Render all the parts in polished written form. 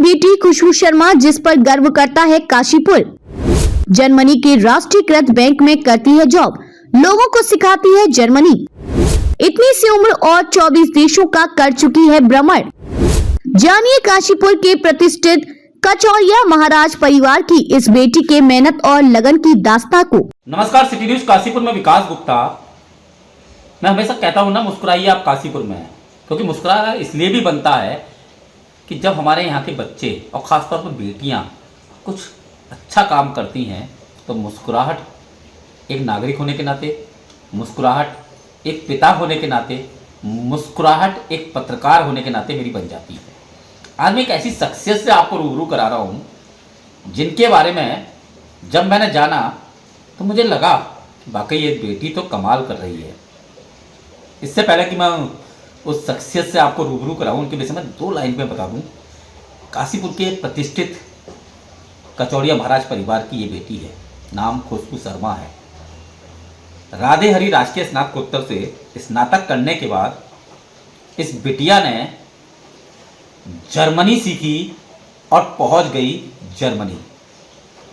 बेटी खुशबू शर्मा, जिस पर गर्व करता है काशीपुर। जर्मनी के राष्ट्रीयकृत बैंक में करती है जॉब, लोगों को सिखाती है जर्मनी। इतनी सी उम्र और 24 देशों का कर चुकी है भ्रमण। जानिए काशीपुर के प्रतिष्ठित कचौरिया महाराज परिवार की इस बेटी के मेहनत और लगन की दास्तां को। नमस्कार, सिटी न्यूज काशीपुर में विकास गुप्ता। मैं हमेशा कहता हूँ ना, मुस्कुराइए आप काशीपुर में, क्योंकि मुस्कुराना इसलिए भी बनता है कि जब हमारे यहाँ के बच्चे और ख़ासतौर पर बेटियाँ कुछ अच्छा काम करती हैं तो मुस्कुराहट एक नागरिक होने के नाते, मुस्कुराहट एक पिता होने के नाते, मुस्कुराहट एक पत्रकार होने के नाते मेरी बन जाती है। आज मैं एक ऐसी शख्सियत से आपको रूबरू करा रहा हूँ जिनके बारे में जब मैंने जाना तो मुझे लगा कि वाकई ये बेटी तो कमाल कर रही है। इससे पहले कि मैं उस शख्सियत से आपको रूबरू कराऊँ, उनके विषय में 2 लाइन में बता दूँ। काशीपुर के प्रतिष्ठित कचौरिया महाराज परिवार की ये बेटी है, नाम खुशबू शर्मा है। राधे हरि राजकीय स्नातकोत्तर से स्नातक करने के बाद इस बिटिया ने जर्मनी सीखी और पहुंच गई जर्मनी।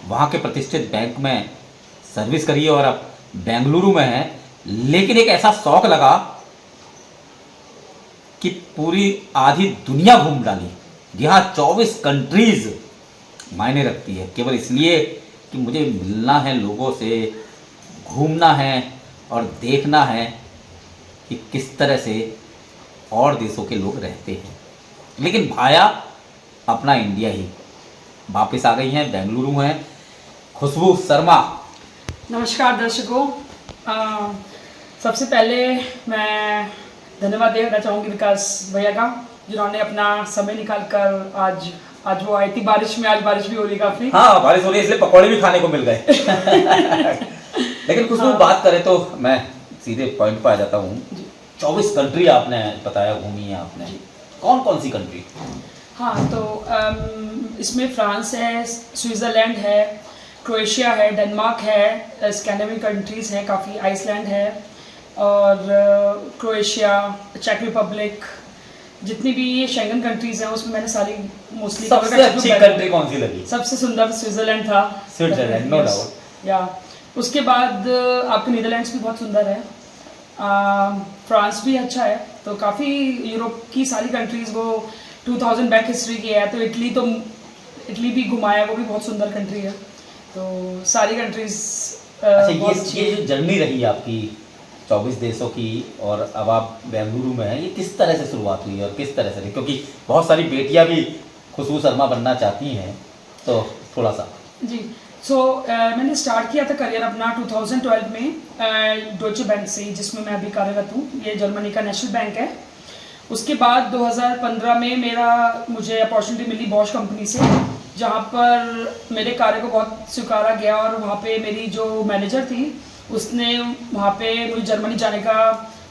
वहाँ के प्रतिष्ठित बैंक में सर्विस करी है और अब बेंगलुरु में है। लेकिन एक ऐसा शौक लगा कि पूरी आधी दुनिया घूम डाली। यहाँ 24 कंट्रीज मायने रखती है, केवल इसलिए कि मुझे मिलना है लोगों से, घूमना है और देखना है कि किस तरह से और देशों के लोग रहते हैं। लेकिन भाया अपना इंडिया ही। वापस आ गई हैं, बेंगलुरु हैं खुशबू शर्मा। नमस्कार दर्शकों, सबसे पहले मैं धन्यवाद देना चाहूँगी विकास भैया का, जिन्होंने अपना समय निकाल कर आज वो आई थी बारिश में। आज बारिश भी हो रही काफी। हाँ, बारिश हो रही है, इसलिए पकौड़े भी खाने को मिल गए। लेकिन खुशबू, बात करें तो मैं सीधे पॉइंट पर आ जाता हूँ। 24 कंट्री आपने बताया घूमी है आपने, कौन कौन सी कंट्री? हाँ, तो इसमें फ्रांस है, स्विट्ज़रलैंड है, क्रोएशिया है, डेनमार्क है, स्कैंडिनेवियन कंट्रीज़ हैं काफ़ी, आइसलैंड है और क्रोएशिया, चेक रिपब्लिक, जितनी भी ये शेंगन कंट्रीज़ हैं उसमें मैंने सारी मोस्टली। सबसे अच्छी कंट्री कौन सी लगी? सबसे सुंदर स्विट्ज़रलैंड था। Switzerland, no doubt. या उसके बाद आपके नीदरलैंड्स भी बहुत सुंदर है, फ्रांस भी अच्छा है। तो काफ़ी यूरोप की सारी कंट्रीज़, वो 2000 बैक हिस्ट्री की है। तो इटली भी घुमाया, वो भी बहुत सुंदर कंट्री है। तो सारी कंट्रीज। अच्छा, ये जो जर्नी रही आपकी 24 देशों की और अब आप बेंगलुरु में हैं, ये किस तरह से शुरुआत हुई और किस तरह से रही? क्योंकि बहुत सारी बेटियां भी खुशबू शर्मा बनना चाहती हैं, तो थोड़ा सा जी। मैंने स्टार्ट किया था करियर अपना 2012 में डॉइचे बैंक से, जिसमें मैं अभी कार्यरत हूँ। ये जर्मनी का नेशनल बैंक है। उसके बाद 2015 में मुझे अपॉर्चुनिटी मिली बॉश कंपनी से, जहाँ पर मेरे कार्य को बहुत स्वीकारा गया और वहाँ पे मेरी जो मैनेजर थी उसने वहाँ पे मुझे जर्मनी जाने का,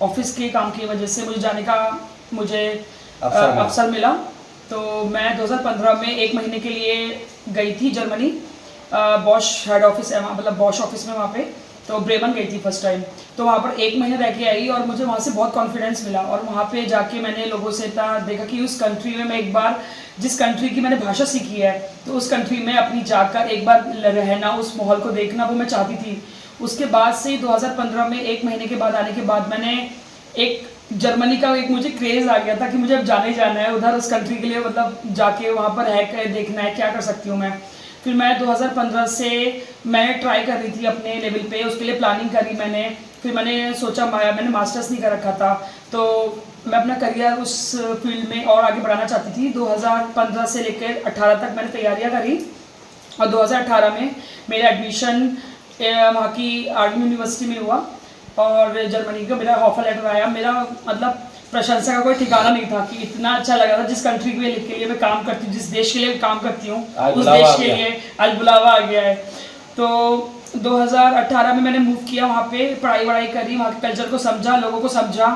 ऑफिस के काम की वजह से मुझे जाने का अवसर मिला। तो मैं 2015 में 1 महीने के लिए गई थी जर्मनी। बॉश हेड ऑफिस है वहाँ, मतलब बॉश ऑफिस में वहाँ पे। तो ब्रेमन गई थी फर्स्ट टाइम। तो वहाँ पर 1 महीने रह के आई और मुझे वहाँ से बहुत कॉन्फिडेंस मिला। और वहाँ पे जाके मैंने लोगों से इतना देखा कि उस कंट्री में मैं एक बार, जिस कंट्री की मैंने भाषा सीखी है, तो उस कंट्री में अपनी जाकर एक बार रहना, उस माहौल को देखना, वो मैं चाहती थी। उसके बाद से 2015 में 1 महीने के बाद आने के बाद मैंने एक जर्मनी का एक मुझे क्रेज़ आ गया था कि मुझे अब जाने जाना है उधर, उस कंट्री के लिए, मतलब जाके वहाँ पर है देखना है क्या कर सकती हूँ मैं। फिर मैं 2015 से मैं ट्राई कर रही थी अपने लेवल पे, उसके लिए प्लानिंग करी मैंने। फिर मैंने सोचा, मैंने मास्टर्स नहीं कर रखा था, तो मैं अपना करियर उस फील्ड में और आगे बढ़ाना चाहती थी। 2015 से लेकर 18 तक मैंने तैयारियां करी और 2018 में मेरा एडमिशन वहाँ की आर्मी यूनिवर्सिटी में हुआ और जर्मनी का मेरा ऑफर लेटर आया। मेरा मतलब प्रशंसा का कोई ठिकाना नहीं था कि इतना अच्छा लगा था। जिस कंट्री के लिए मैं काम करती हूँ, जिस देश के लिए काम करती हूँ, उस देश के लिए आज बुलावा आ गया है। तो 2018 में मैंने मूव किया, वहाँ पे पढ़ाई करी, वहाँ के कल्चर को समझा, लोगों को समझा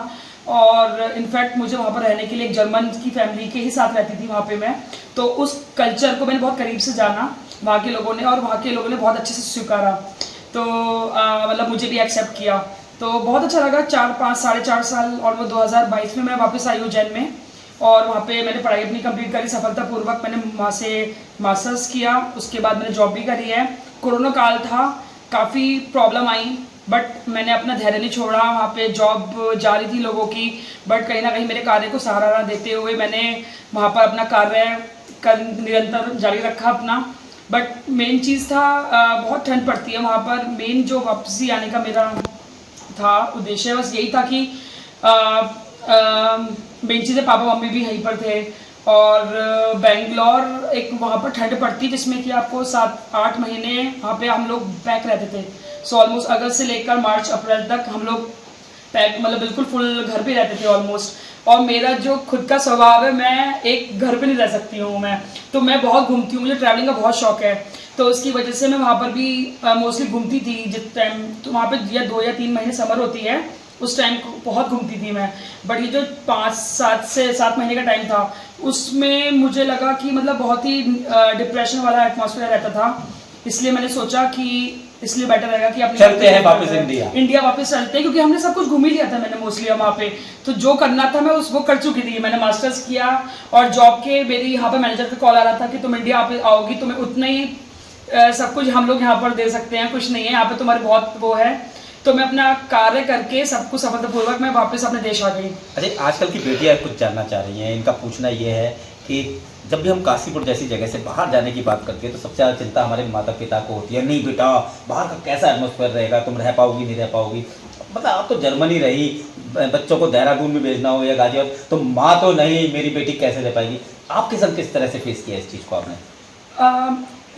और इनफैक्ट मुझे वहाँ पर रहने के लिए एक जर्मन की फैमिली के ही साथ रहती थी वहाँ पे मैं। तो उस कल्चर को मैंने बहुत करीब से जाना वहाँ के लोगों ने, और वहाँ के लोगों ने बहुत अच्छे से स्वीकारा। तो मतलब मुझे भी एक्सेप्ट किया, तो बहुत अच्छा लगा। 4-5 साढ़े 4 साल और वो 2022 में मैं वापस आई उज्जैन में। और वहाँ पे मैंने पढ़ाई अपनी कंप्लीट करी सफलतापूर्वक। मैंने वहाँ से मास्टर्स किया, उसके बाद मैंने जॉब भी करी है। कोरोना काल था, काफ़ी प्रॉब्लम आई, बट मैंने अपना धैर्य नहीं छोड़ा। वहाँ पे जॉब जा रही थी लोगों की, बट कहीं ना कहीं मेरे कार्य को सहारा देते हुए मैंने वहाँ पर अपना कार्य निरंतर जारी रखा अपना। बट मेन चीज़ था बहुत ठंड पड़ती है वहाँ पर। मेन जो वापसी आने का मेरा था उद्देश्य बस यही था कि मेन चीज़ है, पापा मम्मी भी यहीं पर थे और बेंगलोर एक वहाँ पर ठंड पड़ती जिसमें कि आपको 7-8 महीने वहाँ पे हम लोग पैक रहते थे। सो ऑलमोस्ट अगस्त से लेकर मार्च अप्रैल तक हम लोग पैक मतलब बिल्कुल फुल घर पे रहते थे ऑलमोस्ट। और मेरा जो खुद का स्वभाव है, मैं एक घर पे नहीं रह सकती हूँ मैं, तो मैं बहुत घूमती हूँ, मुझे ट्रैवलिंग का बहुत शौक है। तो उसकी वजह से मैं वहाँ पर भी मोस्टली घूमती थी। जिस टाइम तो वहाँ पर या 2 या 3 महीने समर होती है, उस टाइम बहुत घूमती थी मैं। बट ये जो 5-7 महीने का टाइम था, उसमें मुझे लगा कि मतलब बहुत ही डिप्रेशन वाला एटमॉस्फेयर रहता था। इसलिए मैंने सोचा कि इसलिए बेटर रहेगा कि अपने चलते हैं वापस इंडिया वापस चलते हैं, क्योंकि हमने सब कुछ घूम ही लिया था मैंने मोस्टली वहाँ पे। तो जो करना था मैं वो कर चुकी थी। मैंने मास्टर्स किया और जॉब के मेरी यहाँ पे मैनेजर का कॉल आ रहा था कि तुम इंडिया पे आओगी, तुम्हें उतना ही सब कुछ हम लोग यहाँ पर दे सकते हैं, कुछ नहीं है यहाँ पे तुम्हारे बहुत वो है। तो मैं अपना कार्य करके सब कुछ सफलतापूर्वक मैं वापस अपने देश आ गई। अच्छा, आजकल की बेटियां कुछ जानना चाह रही हैं। इनका पूछना ये है कि जब भी हम काशीपुर जैसी जगह से बाहर जाने की बात करते हैं तो सबसे ज़्यादा चिंता हमारे माता पिता को होती है, नहीं बेटा बाहर का कैसा एटमॉस्फेयर रहेगा, तुम रह पाओगी नहीं रह पाओगी। मतलब आप तो जर्मनी रही, बच्चों को देहरादून में भेजना हो या गाजियाबाद, तो माँ तो नहीं, मेरी बेटी कैसे रह पाएगी। आपके साथ किस तरह से फेस किया इस चीज़ को आपने?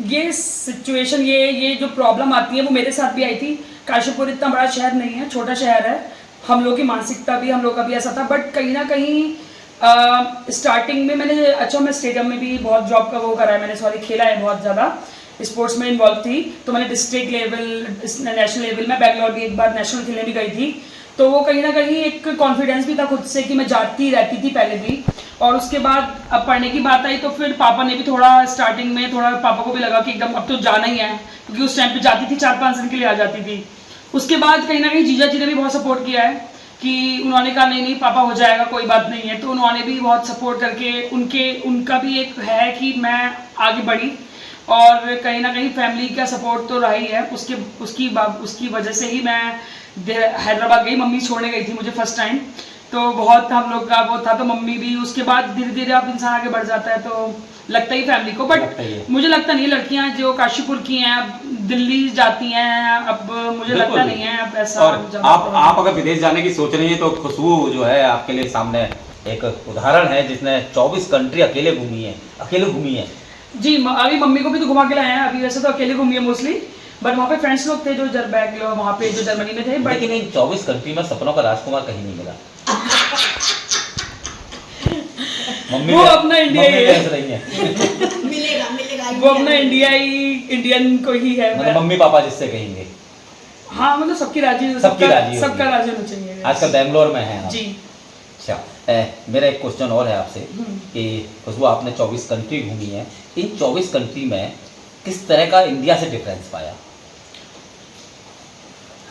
ये सिचुएशन ये जो प्रॉब्लम आती है वो मेरे साथ भी आई थी। काशीपुर इतना बड़ा शहर नहीं है, छोटा शहर है। हम लोग की मानसिकता भी हम लोग का भी ऐसा था। बट कहीं ना कहीं स्टार्टिंग में मैंने मैं स्टेडियम में भी बहुत जॉब का वो करा है मैंने, खेला है बहुत ज़्यादा, स्पोर्ट्स में इन्वॉल्व थी। तो मैंने डिस्ट्रिक्ट लेवल, नेशनल लेवल में बेंगलोर भी एक बार नेशनल खेलने भी गई थी। तो वो कहीं ना कहीं एक कॉन्फिडेंस भी था खुद से कि मैं जाती रहती थी पहले भी। और उसके बाद अब पढ़ने की बात आई तो फिर पापा ने भी थोड़ा स्टार्टिंग में पापा को भी लगा कि एकदम अब तो जाना ही है, क्योंकि उस टाइम पे जाती थी 4-5 दिन के लिए आ जाती थी। उसके बाद कहीं ना कहीं जीजा जी ने भी बहुत सपोर्ट किया है कि उन्होंने कहा नहीं पापा हो जाएगा, कोई बात नहीं है। तो उन्होंने भी बहुत सपोर्ट करके उनका भी एक है कि मैं आगे बढ़ी। और कहीं ना कहीं फैमिली का सपोर्ट तो रहा ही है। उसकी वजह से ही मैं हैदराबाद गई, मम्मी छोड़ने गई थी मुझे फर्स्ट टाइम। तो बहुत हम लोग का वो था, तो मम्मी भी उसके बाद धीरे धीरे आप इंसान आगे बढ़ जाता है तो लगता ही फैमिली को। बट मुझे लगता नहीं लड़कियां जो काशीपुर की हैं अब दिल्ली जाती हैं, अब मुझे लगता नहीं है अब ऐसा। और आप अगर विदेश जाने की सोच रही हैं तो खुशबू जो है आपके लिए सामने एक उदाहरण है, जिसने 24 कंट्री अकेले घूमी है। जी, अभी मम्मी को भी तो घुमा के लाए हैं। अभी वैसे तो अकेले घूमी है मोस्टली, बट वहाँ पे फ्रेंड्स लोग थे जो बेंगलोर वहाँ पे जो जर्मनी में थे। लेकिन इन 24 कंट्री में सपनों का राजकुमार कहीं नहीं मिला। वो अपना इंडिया ही है। मिलेगा वो अपना इंडियन को ही है। मतलब मम्मी पापा जिससे कहेंगे। हाँ, मतलब सबका राजी होना चाहिए। आजकल बेंगलोर में है जी। अच्छा, मेरा एक क्वेश्चन और है आपसे कि खुशबू आपने 24 कंट्री घूमी है, इन 24 कंट्री में किस तरह का इंडिया से डिफरेंस पाया?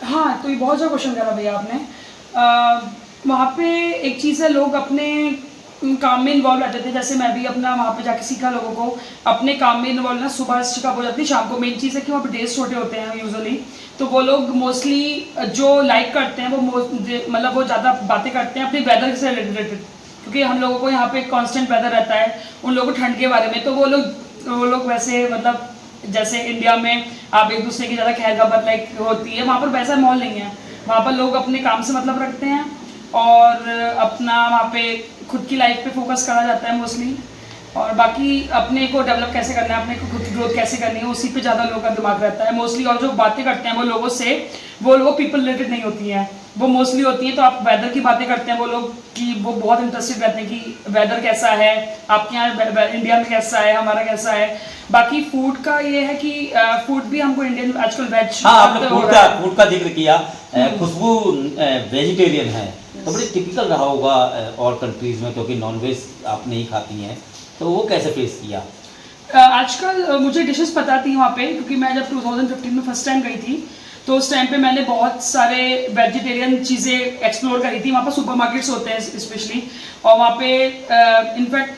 हाँ, तो ये बहुत अच्छा क्वेश्चन करा भैया आपने। वहाँ पे एक चीज़ है, लोग अपने काम में इन्वॉल्व रहते थे। जैसे मैं भी अपना वहाँ पे जाके सीखा लोगों को अपने काम में इन्वॉल्व ना, सुबह शिकायत हो जाती है, शाम को। मेन चीज़ है कि वहाँ पे डेज छोटे होते हैं यूजुअली, तो वो लोग मोस्टली जो लाइक करते हैं वो मतलब वो ज़्यादा बातें करते हैं अपने वेदर से रिलेटेड, क्योंकि हम लोगों को यहाँ पे कांस्टेंट वेदर रहता है, उन लोगों को ठंड के बारे में। तो वो लोग वैसे मतलब जैसे इंडिया में आप एक दूसरे की ज़्यादा खैर खबर लाइक होती है, वहाँ पर वैसा माहौल नहीं है। वहाँ पर लोग अपने काम से मतलब रखते हैं और अपना वहाँ पे खुद की लाइफ पे फोकस करा जाता है मोस्टली। और बाकी अपने को डेवलप कैसे करना है, अपने को खुद की ग्रोथ कैसे करनी है, उसी पे ज़्यादा लोगों का दिमाग रहता है मोस्टली। और जो बातें करते हैं वो लोगों से, वो लोग पीपल रिलेटेड नहीं होती हैं, वो मोस्टली होती हैं। तो आप वेदर की बातें करते हैं वो लोग कि वो बहुत इंटरेस्टेड रहते हैं कि वेदर कैसा है आपके यहाँ, इंडिया में कैसा है, हमारा कैसा है। बाकी फूड का ये है कि फूड भी हमको इंडियन आजकल वेज। हाँ, आपने फूड का जिक्र किया। खुशबू वेजिटेरियन है, तो बड़ी टिपिकल रहा होगा और कंट्रीज में, क्योंकि नॉनवेज आप नहीं खाती हैं, तो वो कैसे फेस किया? आजकल मुझे डिशेस पता थी वहाँ पे, क्योंकि मैं जब 2015 में फर्स्ट टाइम गई थी तो उस टाइम पे मैंने बहुत सारे वेजिटेरियन चीज़ें एक्सप्लोर करी थी। वहाँ पर सुपरमार्केट्स होते हैं स्पेशली, और वहाँ पे इनफैक्ट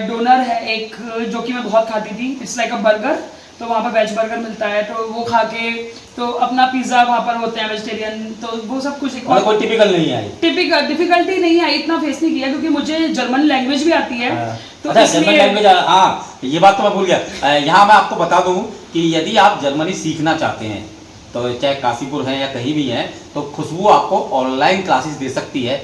डोनर है एक जो कि मैं बहुत खाती थी, इट्स लाइक अ बर्गर। तो वहाँ पर वेज बर्गर मिलता है, तो वो खा के, तो अपना पिज़्ज़ा वहाँ पर होते हैं वेजिटेरियन, तो वो सब कुछ मतलब कोई टिपिकल नहीं आई? टिपिकल डिफिकल्टी नहीं आई, इतना फेस नहीं किया क्योंकि मुझे जर्मन लैंग्वेज भी आती है। तो अच्छा, जर्मन इसलिए लैंग्वेज, हाँ ये बात तो मैं भूल गया। यहाँ मैं आपको बता दूं कि यदि आप जर्मनी सीखना चाहते हैं तो चाहे काशीपुर है या कहीं भी है, तो खुशबू आपको ऑनलाइन क्लासेस दे सकती है।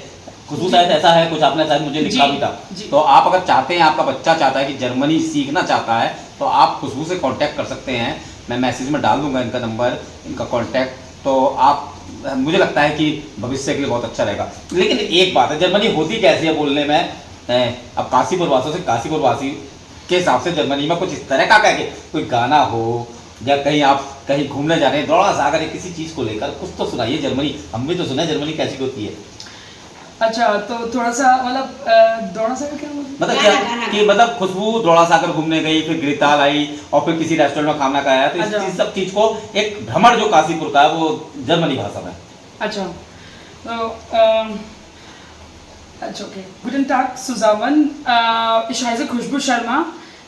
खुशबू शायद ऐसा है कुछ, आपने शायद मुझे लिखा भी था। तो आप अगर चाहते हैं, आपका बच्चा चाहता है कि जर्मनी सीखना चाहता है, तो आप खुशबू से कांटेक्ट कर सकते हैं। मैं मैसेज में डाल दूंगा इनका नंबर, इनका कांटेक्ट, तो आप, मुझे लगता है कि भविष्य के लिए बहुत अच्छा रहेगा। लेकिन एक बात है, जर्मनी होती कैसी है बोलने में? अब काशीपुर वासियों से, काशीपुर वासी के हिसाब से जर्मनी में कुछ इस तरह का कहेंगे, कोई गाना हो या कहीं आप कहीं घूमने जा रहे हैं, द्रोणा सागर या किसी चीज़ को लेकर कुछ तो सुनाइए। जर्मनी, हम भी तो सुना है जर्मनी कैसी होती है। अच्छा, तो थोड़ा सा मतलब द्रोणा सागर क्या मतलब क्या कि मतलब खुशबू द्रोणा सागर घूमने गई, फिर गिरिताल आई और फिर किसी रेस्टोरेंट में खाना खाया, तो इस सब चीज को एक भ्रमण जो काशीपुर का है वो जर्मनी भाषा में। अच्छा, तो अच्छा, okay. Guten Tag zusammen. Ich heiße Khushbu Sharma.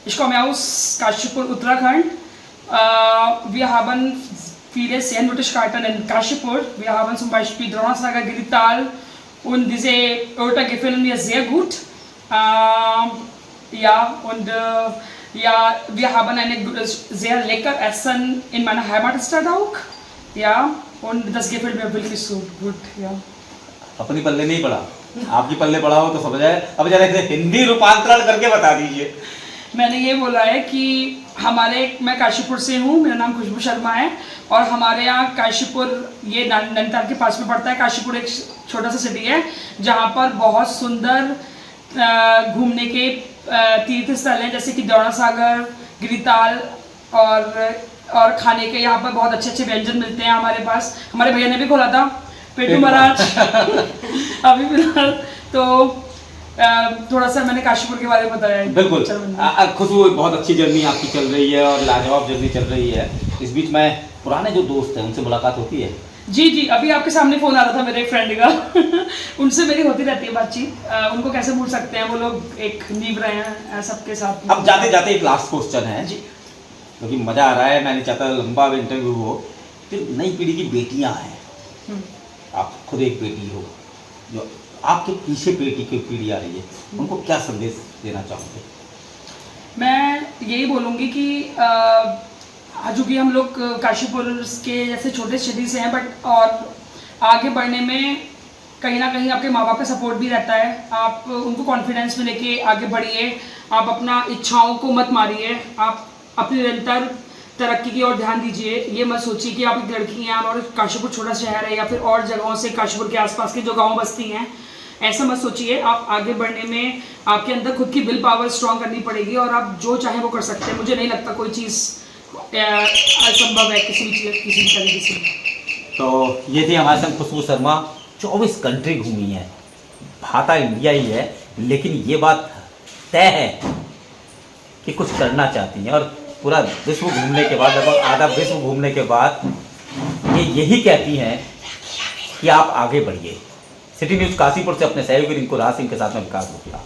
Ich komme aus Kashipur, Uttarakhand. Wir haben viele Sehenswürdigkeiten in Kashipur. Wir haben zum Beispiel Dronasagar, Girital, und diese Orte gefallen mir sehr gut. Ja, und ja, wir haben eine sehr lecker Essen in meiner Heimatstadt auch. Ja, und das gefällt mir wirklich so gut. Ja. अपनी पल्ले नहीं पड़ा, आपकी पल्ले पड़ा हो तो समझ आए। अब जरा हिंदी रूपांतरण करके बता दीजिए। मैंने ये बोला है कि मैं काशीपुर से हूँ, मेरा नाम खुशबू शर्मा है, और हमारे यहाँ काशीपुर ये नैनीताल के पास में पड़ता है। काशीपुर एक छोटा सा सिटी है जहाँ पर बहुत सुंदर घूमने के तीर्थ स्थल हैं, जैसे कि द्रोणा सागर, गिरिताल, और खाने के यहाँ पर बहुत अच्छे अच्छे व्यंजन मिलते हैं हमारे पास। हमारे भैया ने भी खोला था पेटू महाराज अभी फिलहाल। तो थोड़ा सा मैंने काशीपुर के बारे में बताया है। बिल्कुल, खुशबू बहुत अच्छी जर्नी आपकी चल रही है और लाजवाब जर्नी चल रही है। इस बीच में पुराने जो दोस्त हैं उनसे मुलाकात होती है? जी जी, अभी आपके सामने फोन आ रहा था मेरे एक फ्रेंड का उनसे मेरी होती रहती है बातचीत। उनको कैसे भूल सकते हैं, वो लोग एक नींव रहे हैं सबके साथ। अब जाते जाते एक लास्ट क्वेश्चन है जी, क्योंकि मजा आ रहा है, मैं नहीं चाहता लंबा इंटरव्यू हो। फिर नई पीढ़ी की बेटियां हैं, आप खुद एक बेटी हो, जो आपके पीछे बेटी की पीढ़ी आ रही है, उनको क्या संदेश देना चाहोगे? मैं यही बोलूँगी कि जो कि हम लोग काशीपुर के जैसे छोटे सिटी से हैं, बट और आगे बढ़ने में कहीं ना कहीं आपके माँ बाप का सपोर्ट भी रहता है। आप उनको कॉन्फिडेंस में लेके आगे बढ़िए, आप अपना इच्छाओं को मत मारिए, आप अपनी निरंतर तरक्की की ओर ध्यान दीजिए। ये मत सोचिए कि आप एक लड़की हैं और काशीपुर छोटा शहर है या फिर और जगहों से काशीपुर के आसपास के जो गांव बस्ती हैं, ऐसा मत सोचिए। आप आगे बढ़ने में आपके अंदर खुद की विल पावर स्ट्रॉन्ग करनी पड़ेगी और आप जो चाहें वो कर सकते हैं। मुझे नहीं लगता कोई चीज़ असंभव है किसी भी तरीके से। तो ये थी हमारे संग खुशबू शर्मा, 24 कंट्री घूमी है, भाता इंडिया ही है, लेकिन ये बात तय है कि कुछ करना चाहती हैं। और पूरा विश्व घूमने के बाद, लगभग आधा विश्व घूमने के बाद ये यही कहती हैं कि आप आगे बढ़िए। सिटी न्यूज़ काशीपुर से अपने सहयोगी रिंकू राज सिंह के साथ में विकास गुप्ता।